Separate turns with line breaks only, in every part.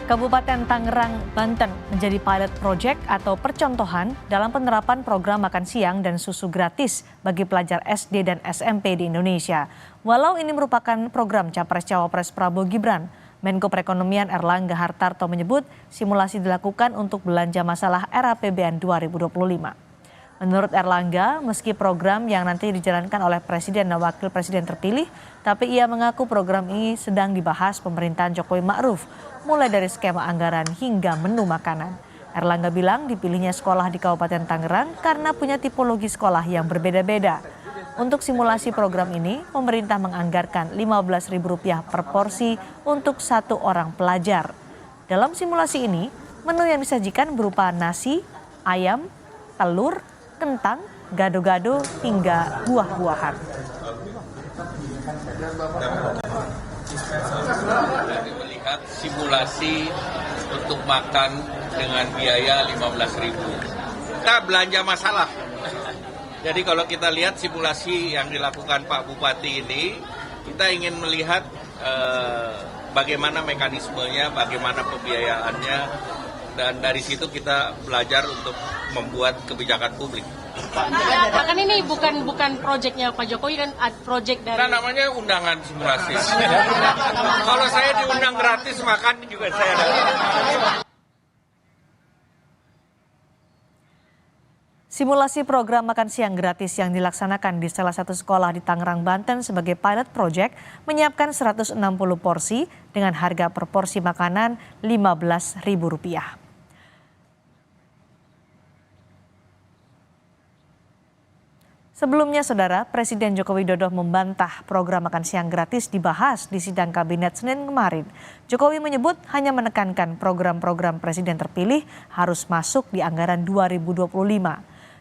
Kabupaten Tangerang, Banten menjadi pilot project atau percontohan dalam penerapan program makan siang dan susu gratis bagi pelajar SD dan SMP di Indonesia. Walau ini merupakan program Capres-Cawapres Prabowo Gibran, Menko Perekonomian Erlangga Hartarto menyebut simulasi dilakukan untuk belanja masalah RAPBN 2025. Menurut Erlangga, meski program yang nanti dijalankan oleh Presiden dan Wakil Presiden terpilih, tapi ia mengaku program ini sedang dibahas pemerintahan Jokowi Ma'ruf, mulai dari skema anggaran hingga menu makanan. Erlangga bilang dipilihnya sekolah di Kabupaten Tangerang karena punya tipologi sekolah yang berbeda-beda. Untuk simulasi program ini, pemerintah menganggarkan Rp15.000 per porsi untuk satu orang pelajar. Dalam simulasi ini, menu yang disajikan berupa nasi, ayam, telur, kentang, gado-gado, hingga buah-buahan.
Melihat simulasi untuk makan dengan biaya 15.000. Kita belanja masalah. Jadi kalau kita lihat simulasi yang dilakukan Pak Bupati ini, kita ingin melihat bagaimana mekanismenya, bagaimana pembiayaannya, dan dari situ kita belajar untuk membuat kebijakan publik.
Pak, kan ini bukan proyeknya Pak Jokowi, kan proyek dari...
Nah, namanya undangan simulasi. Kalau saya diundang gratis makan juga saya dapat.
Simulasi program makan siang gratis yang dilaksanakan di salah satu sekolah di Tangerang, Banten sebagai pilot project menyiapkan 160 porsi dengan harga per porsi makanan Rp15.000. Sebelumnya, Saudara, Presiden Joko Widodo membantah program makan siang gratis dibahas di sidang kabinet Senin kemarin. Jokowi menyebut hanya menekankan program-program Presiden terpilih harus masuk di anggaran 2025.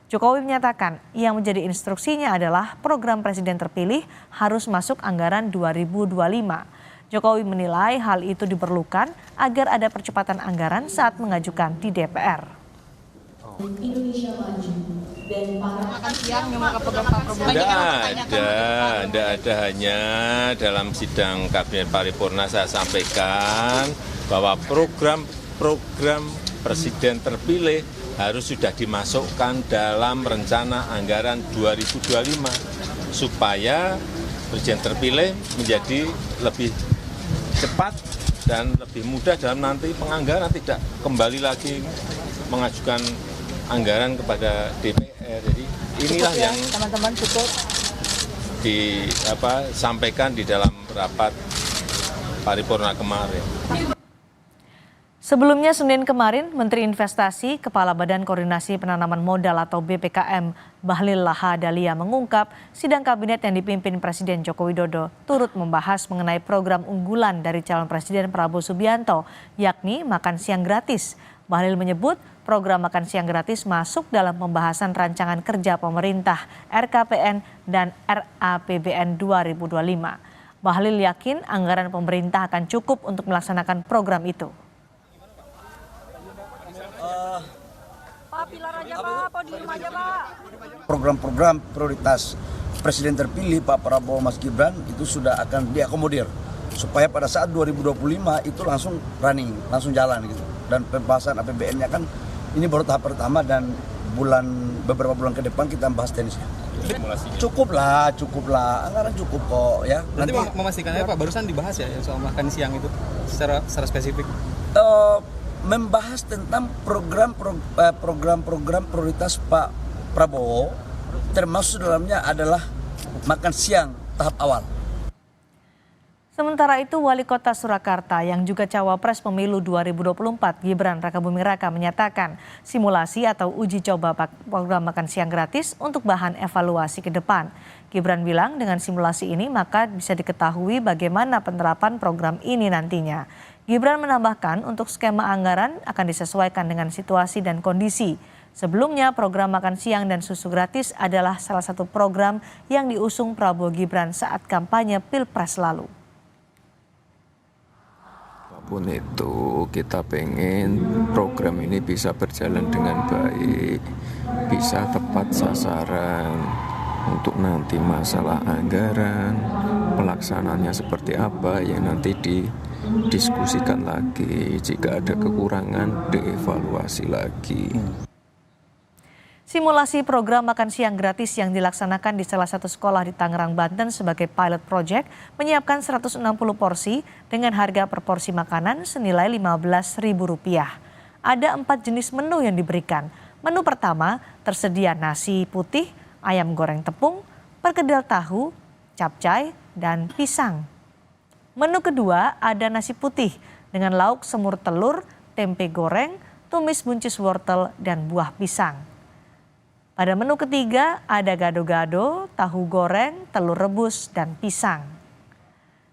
Jokowi menyatakan yang menjadi instruksinya adalah program Presiden terpilih harus masuk anggaran 2025. Jokowi menilai hal itu diperlukan agar ada percepatan anggaran saat mengajukan di DPR.
Indonesia Maju dan
makan siang memang program Pak Prabowo. Tidak ada, hanya dalam sidang kabinet paripurna saya sampaikan bahwa program Presiden terpilih harus sudah dimasukkan dalam rencana anggaran 2025 supaya Presiden terpilih menjadi lebih cepat dan lebih mudah dalam nanti penganggaran, tidak kembali lagi mengajukan anggaran kepada DPR. Jadi inilah yang
teman-teman cukup
disampaikan di dalam rapat paripurna kemarin.
Sebelumnya Senin kemarin, Menteri Investasi, Kepala Badan Koordinasi Penanaman Modal atau BPKM, Bahlil Lahadalia mengungkap sidang kabinet yang dipimpin Presiden Joko Widodo turut membahas mengenai program unggulan dari calon Presiden Prabowo Subianto, yakni makan siang gratis. Bahlil menyebut program makan siang gratis masuk dalam pembahasan rancangan kerja pemerintah RKPN dan RAPBN 2025. Bahlil yakin anggaran pemerintah akan cukup untuk melaksanakan program itu.
Program-program prioritas Presiden terpilih Pak Prabowo Mas Gibran itu sudah akan diakomodir supaya pada saat 2025 itu langsung running, langsung jalan gitu. Dan pembahasan APBN-nya kan ini baru tahap pertama dan beberapa bulan ke depan kita bahas teknisnya. Cukup lah, anggaran cukup kok ya.
Nanti memastikannya Pak, barusan dibahas ya soal makan siang itu secara spesifik.
Membahas tentang program-program prioritas Pak Prabowo, termasuk dalamnya adalah makan siang tahap awal.
Sementara itu, Wali Kota Surakarta yang juga Cawapres Pemilu 2024 Gibran Rakabuming Raka menyatakan simulasi atau uji coba program makan siang gratis untuk bahan evaluasi ke depan. Gibran bilang dengan simulasi ini maka bisa diketahui bagaimana penerapan program ini nantinya. Gibran menambahkan untuk skema anggaran akan disesuaikan dengan situasi dan kondisi. Sebelumnya program makan siang dan susu gratis adalah salah satu program yang diusung Prabowo Gibran saat kampanye Pilpres lalu.
Apapun itu kita pengen program ini bisa berjalan dengan baik, bisa tepat sasaran untuk nanti masalah anggaran, pelaksanaannya seperti apa yang nanti diskusikan lagi, jika ada kekurangan dievaluasi lagi.
Simulasi program makan siang gratis yang dilaksanakan di salah satu sekolah di Tangerang, Banten sebagai pilot project menyiapkan 160 porsi dengan harga per porsi makanan senilai Rp15.000. Ada 4 jenis menu yang diberikan. Menu pertama tersedia nasi putih, ayam goreng tepung, perkedel tahu, capcay, dan pisang. Menu kedua ada nasi putih dengan lauk semur telur, tempe goreng, tumis buncis wortel, dan buah pisang. Pada menu ketiga ada gado-gado, tahu goreng, telur rebus, dan pisang.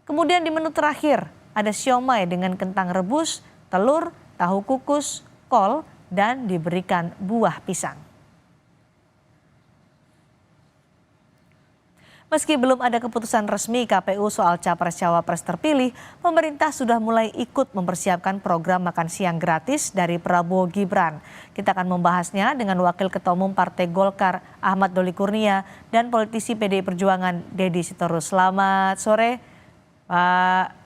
Kemudian di menu terakhir ada siomay dengan kentang rebus, telur, tahu kukus, kol, dan diberikan buah pisang. Meski belum ada keputusan resmi KPU soal capres-cawapres terpilih, pemerintah sudah mulai ikut mempersiapkan program makan siang gratis dari Prabowo Gibran. Kita akan membahasnya dengan Wakil Ketua Umum Partai Golkar Ahmad Doli Kurnia dan politisi PDI Perjuangan Deddy Sitorus. Selamat sore Pak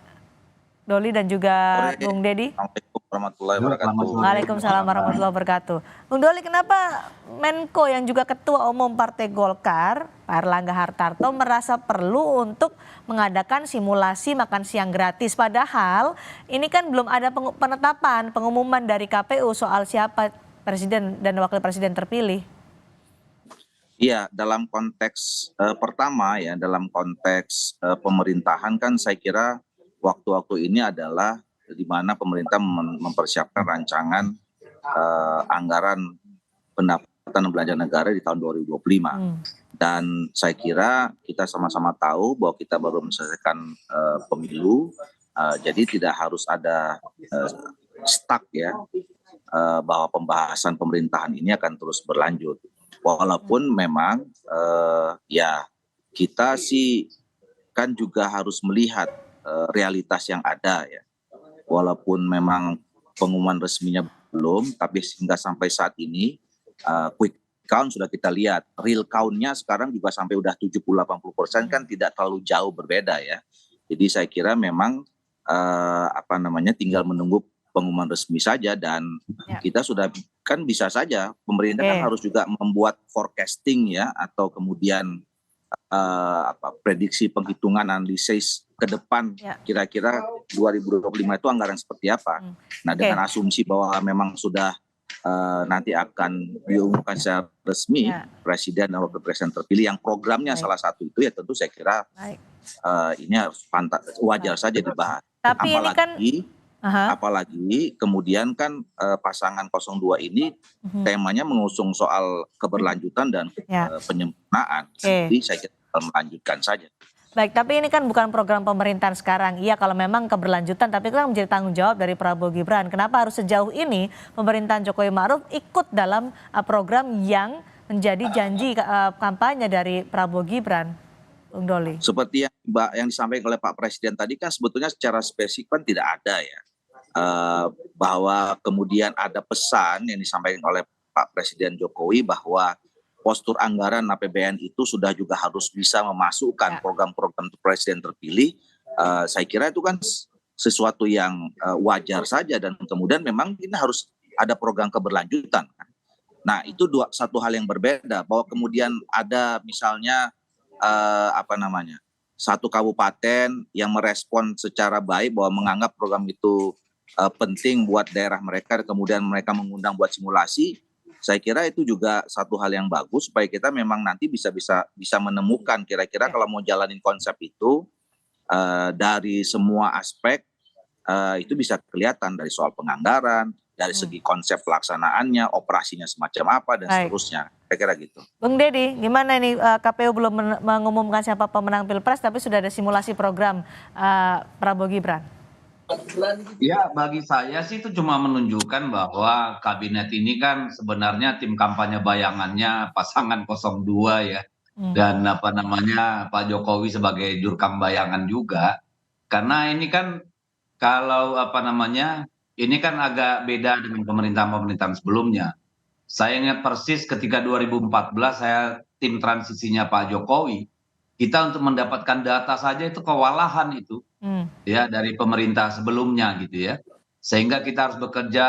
Doli dan juga Bung Deddy.
Assalamualaikum warahmatullahi wabarakatuh.
Waalaikumsalam warahmatullahi wabarakatuh. Bung Doli, kenapa Menko yang juga Ketua Umum Partai Golkar, Pak Erlangga Hartarto, merasa perlu untuk mengadakan simulasi makan siang gratis? Padahal ini kan belum ada penetapan, pengumuman dari KPU soal siapa presiden dan wakil presiden terpilih.
Iya, dalam konteks pertama ya, dalam konteks pemerintahan kan saya kira waktu-waktu ini adalah di mana pemerintah mempersiapkan rancangan anggaran pendapatan belanja negara di tahun 2025. Dan saya kira kita sama-sama tahu bahwa kita baru menyelesaikan pemilu, jadi tidak harus ada stuck ya, bahwa pembahasan pemerintahan ini akan terus berlanjut. Walaupun memang ya kita sih kan juga harus melihat realitas yang ada ya. Walaupun memang pengumuman resminya belum, tapi hingga sampai saat ini quick count sudah kita lihat. Real count-nya sekarang juga sampai udah 70-80% kan tidak terlalu jauh berbeda ya. Jadi saya kira memang tinggal menunggu pengumuman resmi saja dan kita sudah kan bisa saja pemerintah kan harus juga membuat forecasting ya atau kemudian prediksi penghitungan analisis ke depan kira-kira 2025 itu anggaran seperti apa. Nah dengan asumsi bahwa memang sudah nanti akan diumumkan secara resmi presiden dan wakil presiden terpilih yang programnya salah satu itu ya tentu saya kira ini harus wajar saja dibahas.
Tapi
apalagi kemudian kan pasangan 02 ini temanya mengusung soal keberlanjutan dan penyempurnaan. Jadi saya kira melanjutkan saja.
Baik, tapi ini kan bukan program pemerintahan sekarang. Iya kalau memang keberlanjutan, tapi itu kan menjadi tanggung jawab dari Prabowo Gibran. Kenapa harus sejauh ini pemerintahan Jokowi Ma'ruf ikut dalam program yang menjadi janji kampanye dari Prabowo Gibran, Bung Doli?
Seperti yang disampaikan oleh Pak Presiden tadi kan sebetulnya secara spesifik kan tidak ada ya. Bahwa kemudian ada pesan yang disampaikan oleh Pak Presiden Jokowi bahwa postur anggaran APBN itu sudah juga harus bisa memasukkan program-program presiden terpilih. Saya kira itu kan sesuatu yang wajar saja dan kemudian memang ini harus ada program keberlanjutan. Nah itu satu hal yang berbeda bahwa kemudian ada misalnya satu kabupaten yang merespon secara baik bahwa menganggap program itu penting buat daerah mereka kemudian mereka mengundang buat simulasi. Saya kira itu juga satu hal yang bagus supaya kita memang nanti bisa menemukan kira-kira kalau mau jalanin konsep itu dari semua aspek itu bisa kelihatan dari soal penganggaran, dari segi konsep pelaksanaannya, operasinya semacam apa dan seterusnya. Saya kira gitu.
Bung Deddy, gimana nih KPU belum mengumumkan siapa pemenang Pilpres tapi sudah ada simulasi program Prabowo Gibran?
Ya bagi saya sih itu cuma menunjukkan bahwa kabinet ini kan sebenarnya tim kampanye bayangannya pasangan 02 ya. Dan Pak Jokowi sebagai jurkam bayangan juga. Karena ini kan kalau ini kan agak beda dengan pemerintahan-pemerintahan sebelumnya. Saya ingat persis ketika 2014 saya tim transisinya Pak Jokowi. kita untuk mendapatkan data saja itu kewalahan itu ya dari pemerintah sebelumnya gitu ya. Sehingga kita harus bekerja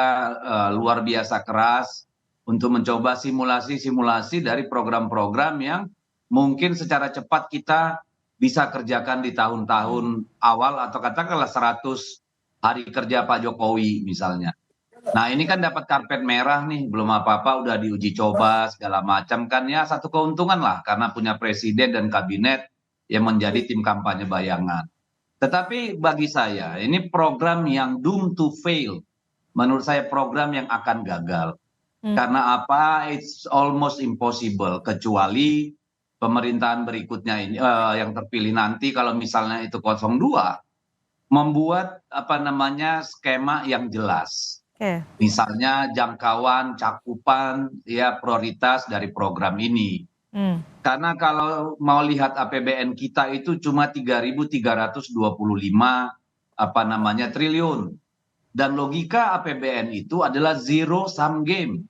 luar biasa keras untuk mencoba simulasi-simulasi dari program-program yang mungkin secara cepat kita bisa kerjakan di tahun-tahun awal atau katakanlah 100 hari kerja Pak Jokowi misalnya. Nah ini kan dapat karpet merah nih, belum apa-apa udah diuji coba segala macam kan ya, satu keuntungan lah karena punya presiden dan kabinet yang menjadi tim kampanye bayangan. Tetapi bagi saya ini program yang doomed to fail. Menurut saya program yang akan gagal. Karena apa? It's almost impossible kecuali pemerintahan berikutnya ini yang terpilih nanti kalau misalnya itu 02 membuat skema yang jelas. Misalnya jangkauan, cakupan, ya prioritas dari program ini. Karena kalau mau lihat APBN kita itu cuma 3.325 triliun. Dan logika APBN itu adalah zero sum game.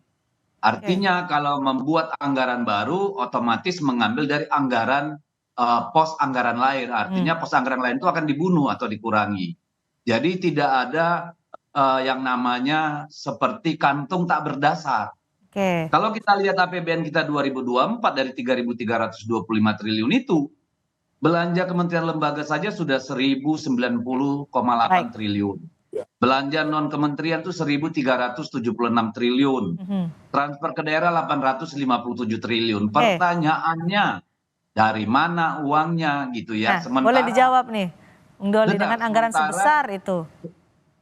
Artinya kalau membuat anggaran baru otomatis mengambil dari anggaran pos anggaran lain. Artinya pos anggaran lain itu akan dibunuh atau dikurangi. Jadi tidak ada yang namanya seperti kantung tak berdasar. Kalau kita lihat APBN kita 2024 dari 3.325 triliun itu, belanja kementerian lembaga saja sudah 1.090,8 triliun. Belanja non kementerian itu 1.376 triliun. Transfer ke daerah 857 triliun. Pertanyaannya dari mana uangnya gitu ya?
Nah, boleh dijawab nih, Bung Doli, dengan anggaran sebesar itu.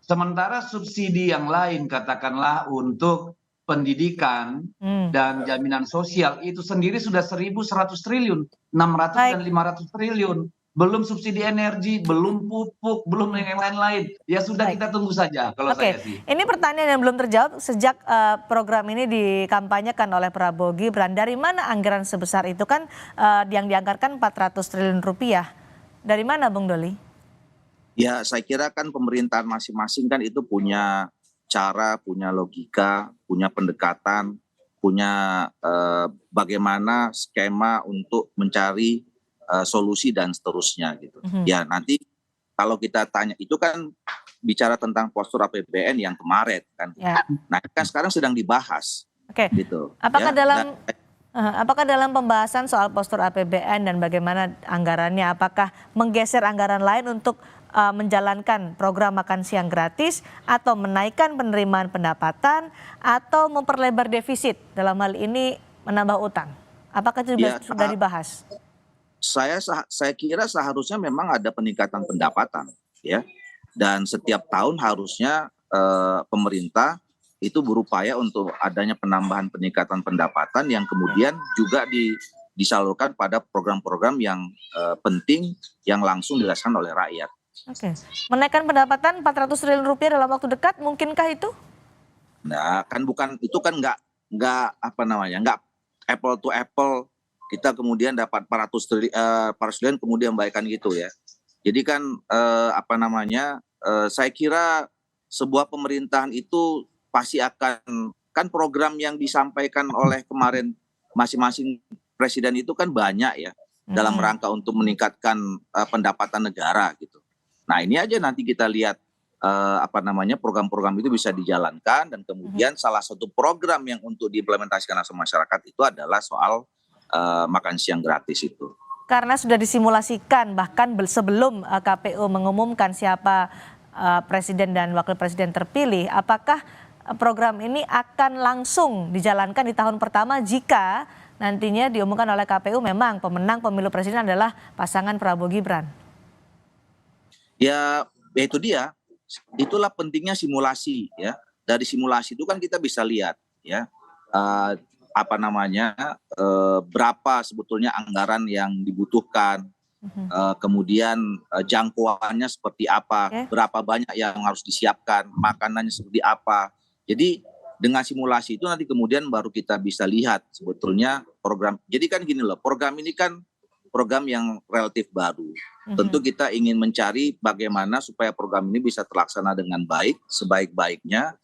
Sementara subsidi yang lain katakanlah untuk pendidikan dan jaminan sosial itu sendiri sudah 1.100 triliun, 600 dan 500 triliun. Belum subsidi energi, belum pupuk, belum yang lain-lain. Ya sudah kita tunggu saja kalau saya sih.
Ini pertanyaan yang belum terjawab sejak program ini dikampanyekan oleh Prabowo Gibran. Dari mana anggaran sebesar itu kan yang dianggarkan 400 triliun rupiah. Dari mana Bung Doli?
Ya saya kira kan pemerintahan masing-masing kan itu punya cara, punya logika, punya pendekatan, punya bagaimana skema untuk mencari solusi dan seterusnya gitu. Ya nanti kalau kita tanya itu kan bicara tentang postur APBN yang kemarin kan. Nah kan sekarang sedang dibahas. Gitu.
Apakah dalam pembahasan soal postur APBN dan bagaimana anggarannya, apakah menggeser anggaran lain untuk menjalankan program makan siang gratis atau menaikkan penerimaan pendapatan atau memperlebar defisit, dalam hal ini menambah utang? Apakah itu sudah dibahas?
Saya kira seharusnya memang ada peningkatan pendapatan ya, dan setiap tahun harusnya pemerintah itu berupaya untuk adanya penambahan peningkatan pendapatan yang kemudian juga disalurkan pada program-program yang penting yang langsung dirasakan oleh rakyat.
Menaikkan pendapatan 400 triliun rupiah dalam waktu dekat, mungkinkah itu?
Nah, kan bukan itu kan nggak nggak apple to apple. Kita kemudian dapat 400 triliun kemudian baikkan gitu ya. Jadi kan saya kira sebuah pemerintahan itu pasti akan, kan program yang disampaikan oleh kemarin masing-masing presiden itu kan banyak ya, dalam rangka untuk meningkatkan pendapatan negara gitu. Nah ini aja nanti kita lihat program-program itu bisa dijalankan, dan kemudian salah satu program yang untuk diimplementasikan langsung masyarakat itu adalah soal makan siang gratis itu.
Karena sudah disimulasikan bahkan sebelum KPU mengumumkan siapa presiden dan wakil presiden terpilih, apakah program ini akan langsung dijalankan di tahun pertama jika nantinya diumumkan oleh KPU memang pemenang pemilu presiden adalah pasangan Prabowo Gibran?
Ya itu dia, itulah pentingnya simulasi ya. Dari simulasi itu kan kita bisa lihat ya berapa sebetulnya anggaran yang dibutuhkan, kemudian jangkauannya seperti apa, berapa banyak yang harus disiapkan, makanannya seperti apa. Jadi dengan simulasi itu nanti kemudian baru kita bisa lihat sebetulnya program. Jadi kan gini loh, program ini kan program yang relatif baru. Tentu kita ingin mencari bagaimana supaya program ini bisa terlaksana dengan baik, sebaik-baiknya,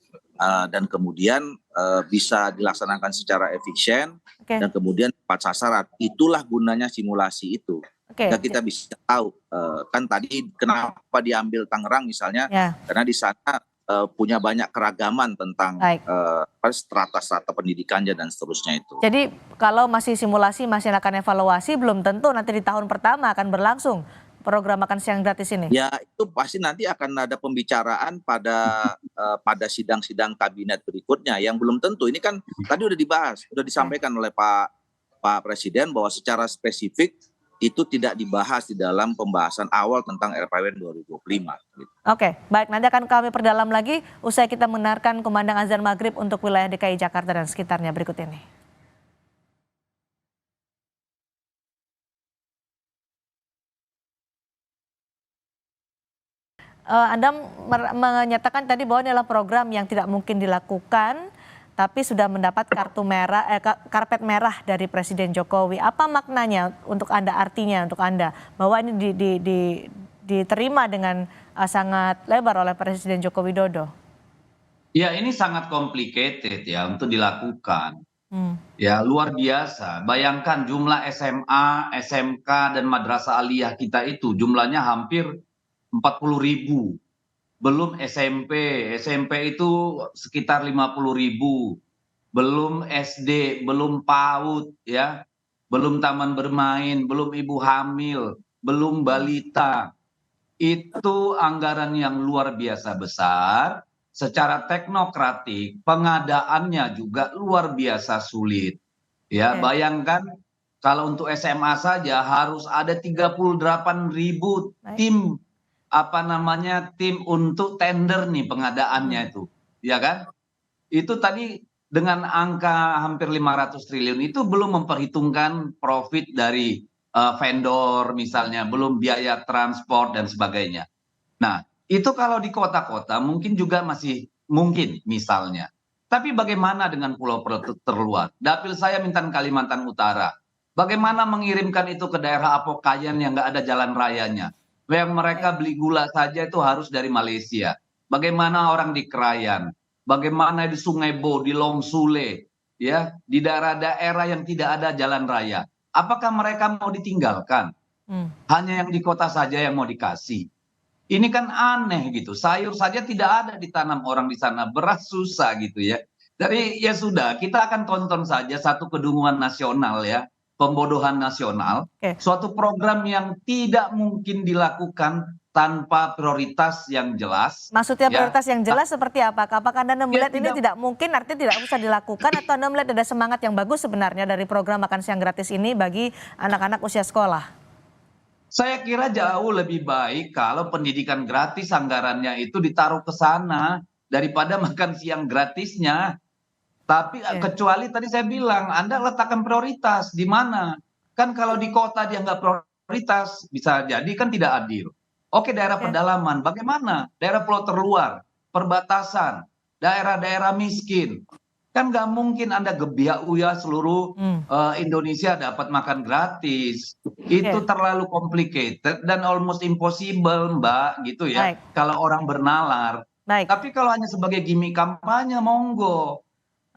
dan kemudian bisa dilaksanakan secara efisien, dan kemudian tepat sasaran. Itulah gunanya simulasi itu.
Oke.
Sehingga kita bisa tahu kan tadi kenapa diambil Tangerang misalnya,
Ya.
karena di sana punya banyak keragaman tentang
Baik.
strata-strata pendidikannya dan seterusnya itu.
Jadi kalau masih simulasi, masih akan evaluasi, belum tentu nanti di tahun pertama akan berlangsung program makan siang gratis ini.
Ya itu pasti nanti akan ada pembicaraan pada sidang-sidang kabinet berikutnya yang belum tentu. Ini kan tadi udah dibahas, udah disampaikan oleh Pak Presiden bahwa secara spesifik itu tidak dibahas di dalam pembahasan awal tentang RPJMN 2025. Gitu.
Oke, baik, nanti akan kami perdalam lagi usai kita mendengarkan kumandang azan maghrib untuk wilayah DKI Jakarta dan sekitarnya berikut ini. Anda menyatakan tadi bahwa ini adalah program yang tidak mungkin dilakukan, tapi sudah mendapat karpet merah dari Presiden Jokowi. Apa maknanya untuk Anda, artinya untuk Anda bahwa ini diterima dengan sangat lebar oleh Presiden Joko Widodo?
Ya ini sangat complicated ya untuk dilakukan. Ya luar biasa. Bayangkan jumlah SMA, SMK dan madrasah aliyah kita itu jumlahnya hampir 40.000. Belum SMP itu sekitar 50.000. Belum SD, belum PAUD ya. Belum taman bermain, belum ibu hamil, belum balita. Itu anggaran yang luar biasa besar. Secara teknokratik, pengadaannya juga luar biasa sulit. Ya, bayangkan kalau untuk SMA saja harus ada 38.000 tim tim untuk tender nih pengadaannya itu. Ya kan? Itu tadi dengan angka hampir 500 triliun itu belum memperhitungkan profit dari vendor misalnya, belum biaya transport dan sebagainya. Nah, itu kalau di kota-kota mungkin juga masih mungkin misalnya. Tapi bagaimana dengan pulau-pulau terluar? Dapil saya Bintan Kalimantan Utara. Bagaimana mengirimkan itu ke daerah Apokayan yang nggak ada jalan rayanya? Yang mereka beli gula saja itu harus dari Malaysia. Bagaimana orang di Krayan? Bagaimana di Sungai Bo, di Long Sule, ya, di daerah-daerah yang tidak ada jalan raya? Apakah mereka mau ditinggalkan? Hanya yang di kota saja yang mau dikasih. Ini kan aneh gitu. Sayur saja tidak ada ditanam orang di sana, beras susah gitu ya. Jadi ya sudah, kita akan tonton saja satu kedunguan nasional ya, pembodohan nasional. Suatu program yang tidak mungkin dilakukan tanpa prioritas yang jelas.
Maksudnya prioritas yang jelas seperti apa? Apakah Anda melihat ini tidak mungkin, artinya tidak usah dilakukan, atau Anda melihat ada semangat yang bagus sebenarnya dari program makan siang gratis ini bagi anak-anak usia sekolah?
Saya kira jauh lebih baik kalau pendidikan gratis anggarannya itu ditaruh ke sana daripada makan siang gratisnya. Tapi kecuali tadi saya bilang, Anda letakkan prioritas di mana? Kan kalau di kota dia nggak prioritas, bisa jadi kan tidak adil. Oke, daerah pedalaman, bagaimana? Daerah pulau terluar, perbatasan, daerah-daerah miskin. Kan nggak mungkin Anda gebiak uya seluruh Indonesia dapat makan gratis. Itu terlalu complicated dan almost impossible, Mbak, gitu ya. Kalau orang bernalar. Tapi kalau hanya sebagai gimmick kampanye, monggo.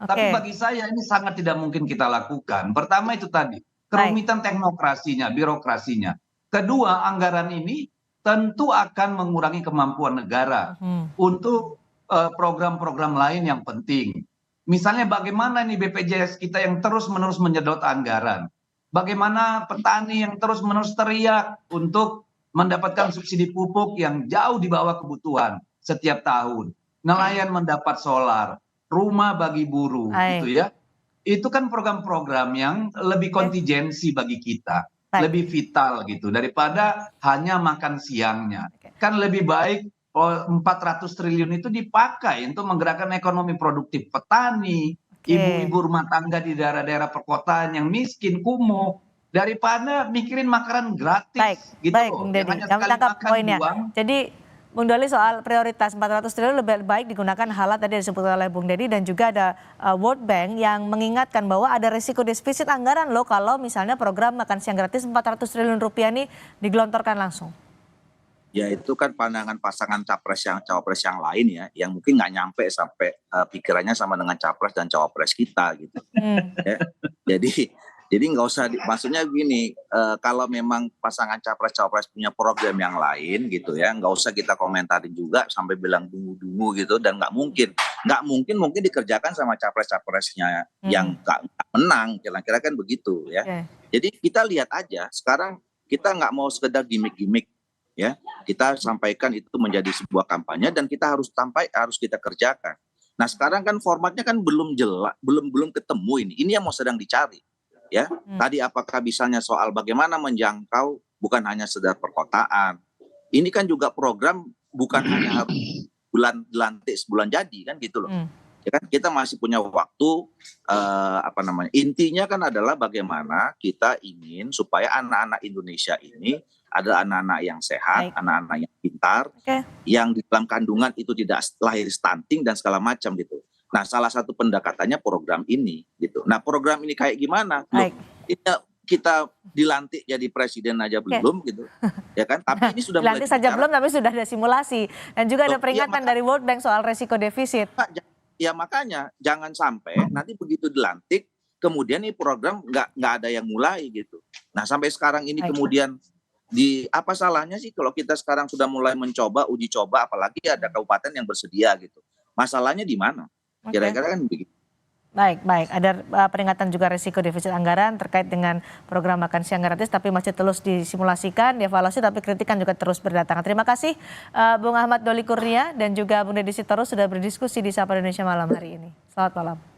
Tapi bagi saya ini sangat tidak mungkin kita lakukan. Pertama itu tadi, kerumitan teknokrasinya, birokrasinya. Kedua, anggaran ini tentu akan mengurangi kemampuan negara untuk program-program lain yang penting. Misalnya bagaimana nih BPJS kita yang terus-menerus menyedot anggaran. Bagaimana petani yang terus-menerus teriak untuk mendapatkan subsidi pupuk yang jauh di bawah kebutuhan setiap tahun. Nelayan mendapat solar, rumah bagi buruh gitu ya. Itu kan program-program yang lebih kontingensi bagi kita. Lebih vital gitu daripada hanya makan siangnya. Kan lebih baik 400 triliun itu dipakai untuk menggerakkan ekonomi produktif petani, ibu-ibu rumah tangga di daerah-daerah perkotaan yang miskin, kumuh, daripada mikirin makanan gratis gitu loh.
Bung Deddy, kami tangkap poinnya. Jadi Bung Doli, soal prioritas 400 triliun lebih baik digunakan hal tadi disebutkan oleh Bung Deddy, dan juga ada World Bank yang mengingatkan bahwa ada risiko defisit anggaran loh kalau misalnya program makan siang gratis 400 triliun rupiah ini digelontorkan langsung.
Ya itu kan pandangan pasangan cawapres yang lain ya, yang mungkin nggak nyampe sampai pikirannya sama dengan capres dan cawapres kita gitu. Ya. Jadi Jadi nggak usah, maksudnya gini, kalau memang pasangan capres-cawapres punya program yang lain gitu ya, nggak usah kita komentarin juga sampai bilang dungu-dungu gitu, dan nggak mungkin dikerjakan sama capres-capresnya yang nggak menang, kira-kira kan begitu ya. Jadi kita lihat aja, sekarang kita nggak mau sekedar gimmick-gimmick ya, kita sampaikan itu menjadi sebuah kampanye dan kita harus kita kerjakan. Nah sekarang kan formatnya kan belum jelas, belum ketemu ini yang mau sedang dicari. Ya, tadi apakah misalnya soal bagaimana menjangkau bukan hanya sekedar perkotaan. Ini kan juga program bukan hanya harus dilantik sebulan jadi kan gitu loh. Ya kan kita masih punya waktu, intinya kan adalah bagaimana kita ingin supaya anak-anak Indonesia ini adalah anak-anak yang sehat, anak-anak yang pintar, yang di dalam kandungan itu tidak lahir stunting dan segala macam gitu. Nah, salah satu pendekatannya program ini gitu. Nah, program ini kayak gimana? Loh, kita dilantik jadi presiden aja belum gitu. Ya kan? Tapi ini sudah
dilantik saja belum, tapi sudah ada simulasi dan juga ada peringatan dari World Bank soal resiko defisit.
Ya makanya jangan sampai nanti begitu dilantik kemudian ini program nggak ada yang mulai gitu. Nah, sampai sekarang ini kemudian apa salahnya sih kalau kita sekarang sudah mulai mencoba uji coba, apalagi ada kabupaten yang bersedia gitu. Masalahnya di mana? Kira-kira kan begitu.
Baik. Ada peringatan juga risiko defisit anggaran terkait dengan program makan siang gratis, tapi masih terus disimulasikan, dievaluasi, tapi kritikan juga terus berdatangan. Terima kasih Bung Ahmad Doli Kurnia dan juga Bung Deddy Sitorus sudah berdiskusi di Sapa Indonesia malam hari ini. Selamat malam.